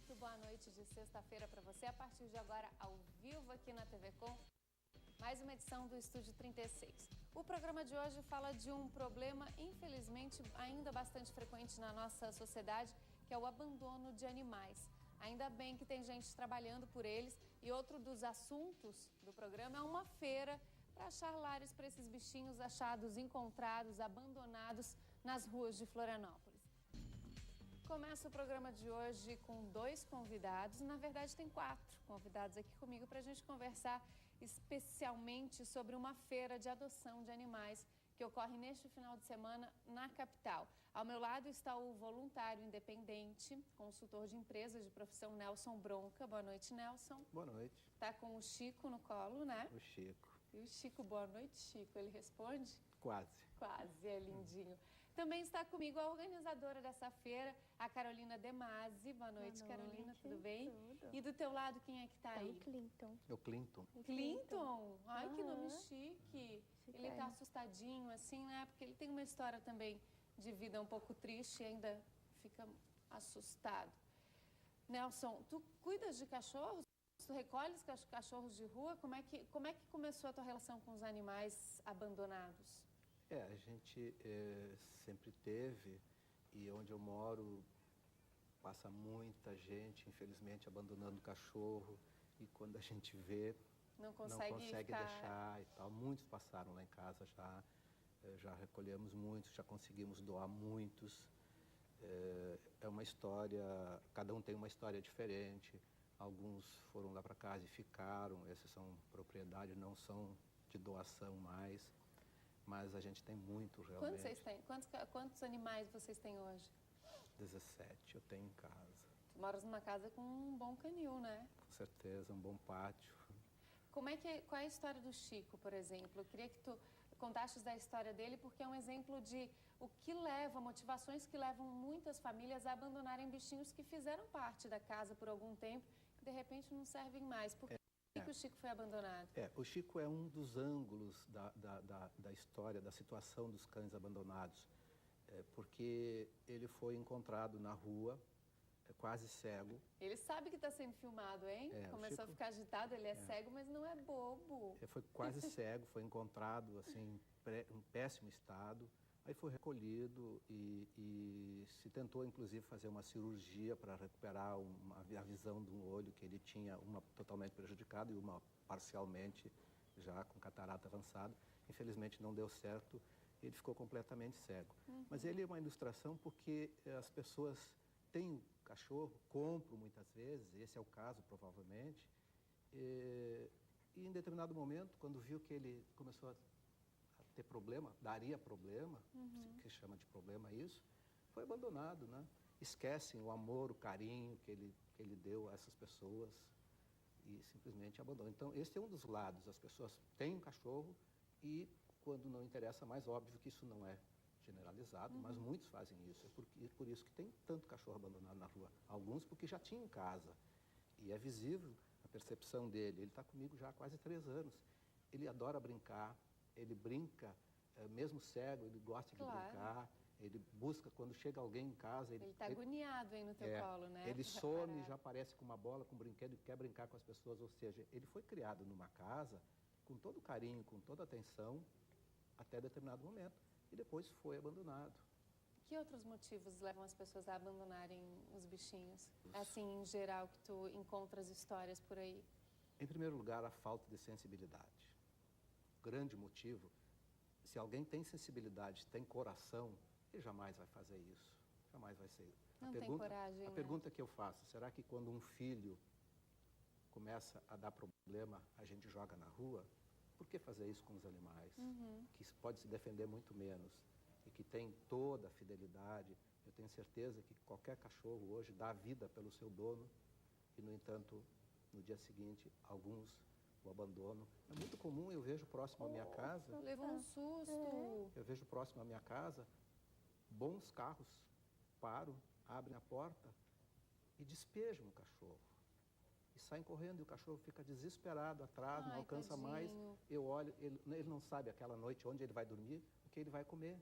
Muito boa noite de sexta-feira para você. A partir de agora, ao vivo aqui na TV Com, mais uma edição do Estúdio 36. O programa de hoje fala de um problema, infelizmente, ainda bastante frequente na nossa sociedade, que é o abandono de animais. Ainda bem que tem gente trabalhando por eles. E outro dos assuntos do programa é uma feira para achar lares para esses bichinhos achados, encontrados, abandonados nas ruas de Florianópolis. Começa o programa de hoje com 2 convidados, na verdade tem 4 convidados aqui comigo para a gente conversar especialmente sobre uma feira de adoção de animais que ocorre neste final de semana na capital. Ao meu lado está o voluntário independente, consultor de empresas de profissão Nelson Bronca. Boa noite, Nelson. Boa noite. Está com o Chico no colo, né? O Chico. E o Chico, boa noite, Chico. Ele responde? Quase. Quase, é lindinho. Também está comigo a organizadora dessa feira, a Carolina Demasi. Boa noite, Carolina, tudo bem? Tudo. E do teu lado, quem é que está aí? O Clinton. É o Clinton. Clinton? Ai, que nome chique. Ele está Chiquérrimo. assustadinho, assim, né? Porque ele tem uma história também de vida um pouco triste e ainda fica assustado. Nelson, tu cuidas de cachorros? Tu recolhes cachorros de rua? Como é que começou a tua relação com os animais abandonados? A gente sempre teve, e onde eu moro passa muita gente, infelizmente, abandonando o cachorro, e quando a gente vê, Não consegue deixar e tal. Muitos passaram lá em casa já recolhemos muitos, já conseguimos doar muitos. É uma história, cada um tem uma história diferente. Alguns foram lá para casa e ficaram, esses são propriedade, não são de doação mais, mas a gente tem muito realmente. Quantos vocês têm? Quantos animais vocês têm hoje? 17 eu tenho em casa. Tu moras numa casa com um bom canil, né? Com certeza, um bom pátio. Qual é a história do Chico, por exemplo? Eu queria que tu contasses da história dele, porque é um exemplo de o que leva, motivações que levam muitas famílias a abandonarem bichinhos que fizeram parte da casa por algum tempo, que de repente não servem mais. Por que o Chico foi abandonado? O Chico é um dos ângulos da história, da situação dos cães abandonados, porque ele foi encontrado na rua, quase cego. Ele sabe que está sendo filmado, hein? Começou a ficar agitado, ele é cego, mas não é bobo. Ele foi quase cego, foi encontrado assim, em péssimo estado. Aí foi recolhido e se tentou, inclusive, fazer uma cirurgia para recuperar a visão de um olho que ele tinha, uma totalmente prejudicada e uma parcialmente já com catarata avançada. Infelizmente não deu certo, ele ficou completamente cego. Mas ele é uma ilustração porque as pessoas têm o cachorro, compram muitas vezes, esse é o caso provavelmente, e em determinado momento, quando viu que ele começou a ter problema, daria problema, que chama de problema isso, foi abandonado, né? Esquecem o amor, o carinho que ele deu a essas pessoas e simplesmente abandonam. Então, esse é um dos lados, as pessoas têm um cachorro e quando não interessa mais, óbvio que isso não é generalizado, mas muitos fazem isso. É por isso que tem tanto cachorro abandonado na rua. Alguns porque já tinham em casa. E é visível a percepção dele. Ele está comigo já há quase 3 anos. Ele adora brincar, ele brinca, mesmo cego, ele gosta de brincar. Ele busca, quando chega alguém em casa... Ele está agoniado aí no teu colo, né? Ele some, já aparece com uma bola, com um brinquedo e quer brincar com as pessoas. Ou seja, ele foi criado numa casa com todo carinho, com toda atenção, até determinado momento. E depois foi abandonado. Que outros motivos levam as pessoas a abandonarem os bichinhos? Assim, em geral, que tu encontras histórias por aí. Em primeiro lugar, a falta de sensibilidade. Grande motivo, se alguém tem sensibilidade, tem coração, ele jamais vai fazer isso. Jamais vai ser. Não tem coragem, A pergunta que eu faço, será que quando um filho começa a dar problema, a gente joga na rua? Por que fazer isso com os animais? Que pode se defender muito menos e que tem toda a fidelidade. Eu tenho certeza que qualquer cachorro hoje dá a vida pelo seu dono e, no entanto, no dia seguinte, alguns o abandonam. É muito comum, eu vejo próximo à minha casa... Levou um susto. Eu vejo próximo à minha casa, bons carros param, abrem a porta e despejam o cachorro. E saem correndo e o cachorro fica desesperado atrás, não alcança tadinho. mais. Eu olho, ele não sabe aquela noite onde ele vai dormir, o que ele vai comer.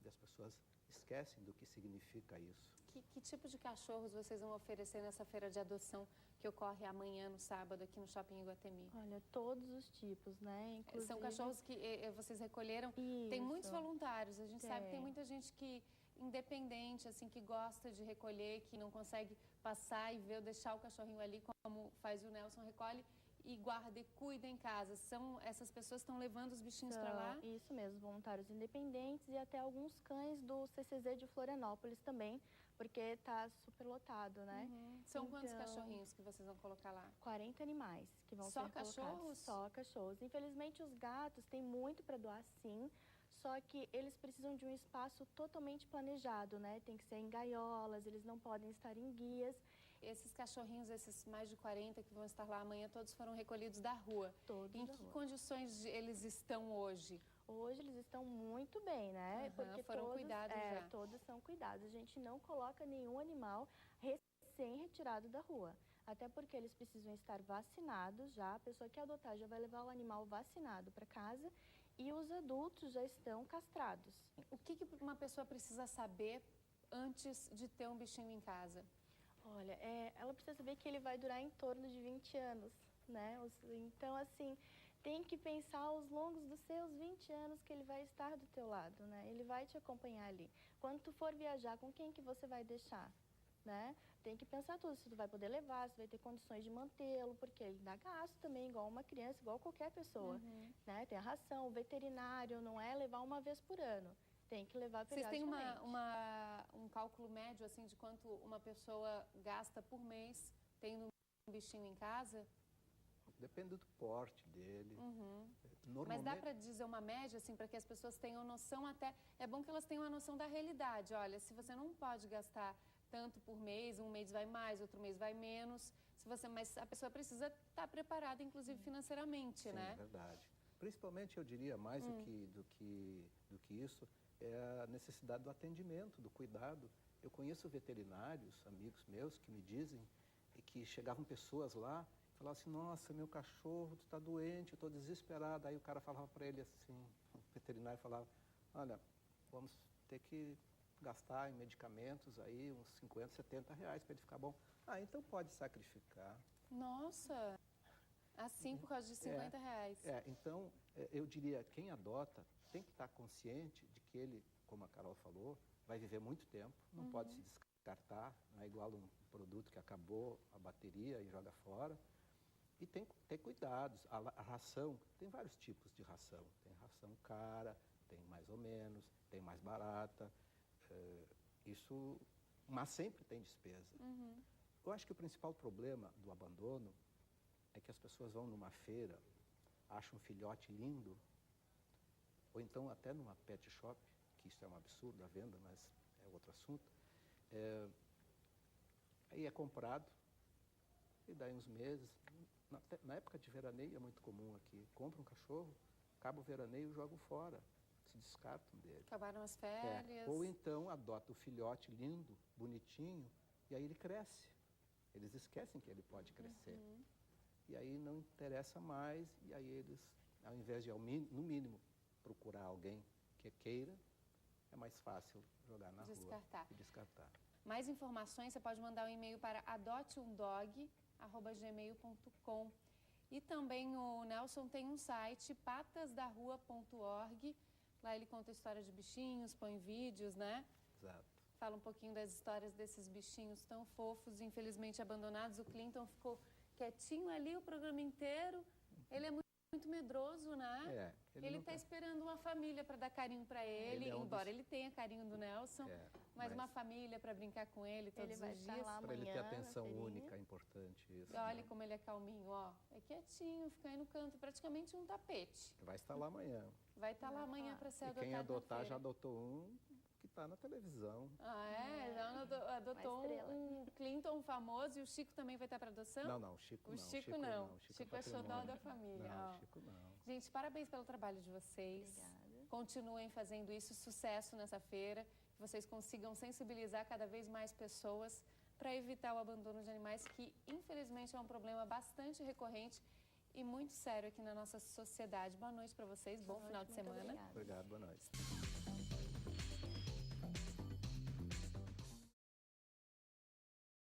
E as pessoas esquecem do que significa isso. que tipo de cachorros vocês vão oferecer nessa feira de adoção que ocorre amanhã, no sábado, aqui no Shopping Iguatemi? Olha, todos os tipos, né? Inclusive... São cachorros que vocês recolheram. Isso. Tem muitos voluntários. A gente sabe que tem muita gente que, independente, assim, que gosta de recolher, que não consegue passar e ver, deixar o cachorrinho ali, como faz o Nelson, recolhe e guarda e cuida em casa. Essas pessoas estão levando os bichinhos para lá? Isso mesmo, voluntários independentes e até alguns cães do CCZ de Florianópolis também, porque está super lotado, né? São quantos cachorrinhos que vocês vão colocar lá? 40 animais que vão ser colocados. Só cachorros? Só cachorros. Infelizmente, os gatos têm muito para doar, sim, só que eles precisam de um espaço totalmente planejado, né? Tem que ser em gaiolas, eles não podem estar em guias. Esses cachorrinhos, esses mais de 40 que vão estar lá amanhã, todos foram recolhidos da rua. Todos em da que rua. condições eles estão hoje? Hoje eles estão muito bem, né? Porque foram cuidados já. Todos são cuidados. A gente não coloca nenhum animal recém-retirado da rua. Até porque eles precisam estar vacinados já. A pessoa que adotar já vai levar o animal vacinado para casa e os adultos já estão castrados. O que uma pessoa precisa saber antes de ter um bichinho em casa? Olha, ela precisa saber que ele vai durar em torno de 20 anos, né? Então, assim, tem que pensar aos longos dos seus 20 anos que ele vai estar do teu lado, né? Ele vai te acompanhar ali. Quando tu for viajar, com quem que você vai deixar, né? Tem que pensar tudo, se tu vai poder levar, se vai ter condições de mantê-lo, porque ele dá gasto também, igual uma criança, igual qualquer pessoa, né? Tem a ração, o veterinário, não é levar uma vez por ano. Tem que levar periodicamente. Vocês têm um cálculo médio, assim, de quanto uma pessoa gasta por mês tendo um bichinho em casa? Depende do porte dele. Normalmente... Mas dá para dizer uma média, assim, para que as pessoas tenham noção até... É bom que elas tenham a noção da realidade. Olha, se você não pode gastar tanto por mês, um mês vai mais, outro mês vai menos, mas a pessoa precisa estar preparada, inclusive financeiramente, né? Sim, é verdade. Principalmente, eu diria, mais do que isso, é a necessidade do atendimento, do cuidado. Eu conheço veterinários, amigos meus, que me dizem que chegavam pessoas lá e falavam assim, nossa, meu cachorro está doente, eu estou desesperado. Aí o cara falava para ele assim, o veterinário falava, olha, vamos ter que gastar em medicamentos aí uns 50, 70 reais para ele ficar bom. Ah, então pode sacrificar. Nossa, assim por causa de 50 reais. Então, eu diria, quem adota tem que estar consciente de que ele, como a Carol falou, vai viver muito tempo, não pode se descartar, não é igual um produto que acabou a bateria e joga fora. E tem que ter cuidados. A ração, tem vários tipos de ração. Tem ração cara, tem mais ou menos, tem mais barata. Mas sempre tem despesa. Eu acho que o principal problema do abandono é que as pessoas vão numa feira, acham um filhote lindo, ou então até numa pet shop, que isso é um absurdo, a venda, mas é outro assunto. Aí é comprado, e daí uns meses, na época de veraneio é muito comum aqui, compra um cachorro, acaba o veraneio e jogam fora, se descartam dele. Acabaram as férias. Ou então adota o filhote lindo, bonitinho, e aí ele cresce. Eles esquecem que ele pode crescer. E aí não interessa mais, e aí eles, ao invés de, no mínimo, procurar alguém que queira, é mais fácil jogar na rua e descartar. Mais informações, você pode mandar um e-mail para adoteumdog@gmail.com. E também o Nelson tem um site, patasdarrua.org. Lá ele conta história de bichinhos, põe vídeos, né? Exato. Fala um pouquinho das histórias desses bichinhos tão fofos, infelizmente abandonados. O Clinton ficou quietinho ali o programa inteiro. Ele é muito medroso, né? Ele está esperando uma família para dar carinho para ele, embora ele tenha carinho do Nelson, mas uma família para brincar com ele todos os dias. Para ele ter atenção única, é importante isso. Olha como ele é calminho, ó. É quietinho, fica aí no canto, praticamente um tapete. Vai estar lá amanhã. Vai estar lá amanhã para ser adotado. E quem adotar já adotou um que está na televisão. Já adotou um Clinton famoso, e o Chico também vai estar para adoção? Não, o Chico não. O Chico não. Chico é xodó da família. Não, Chico não. Gente, parabéns pelo trabalho de vocês. Obrigada. Continuem fazendo isso, sucesso nessa feira. Que vocês consigam sensibilizar cada vez mais pessoas para evitar o abandono de animais, que infelizmente é um problema bastante recorrente e muito sério aqui na nossa sociedade. Boa noite para vocês, bom final de semana. Obrigada. Obrigado, boa noite.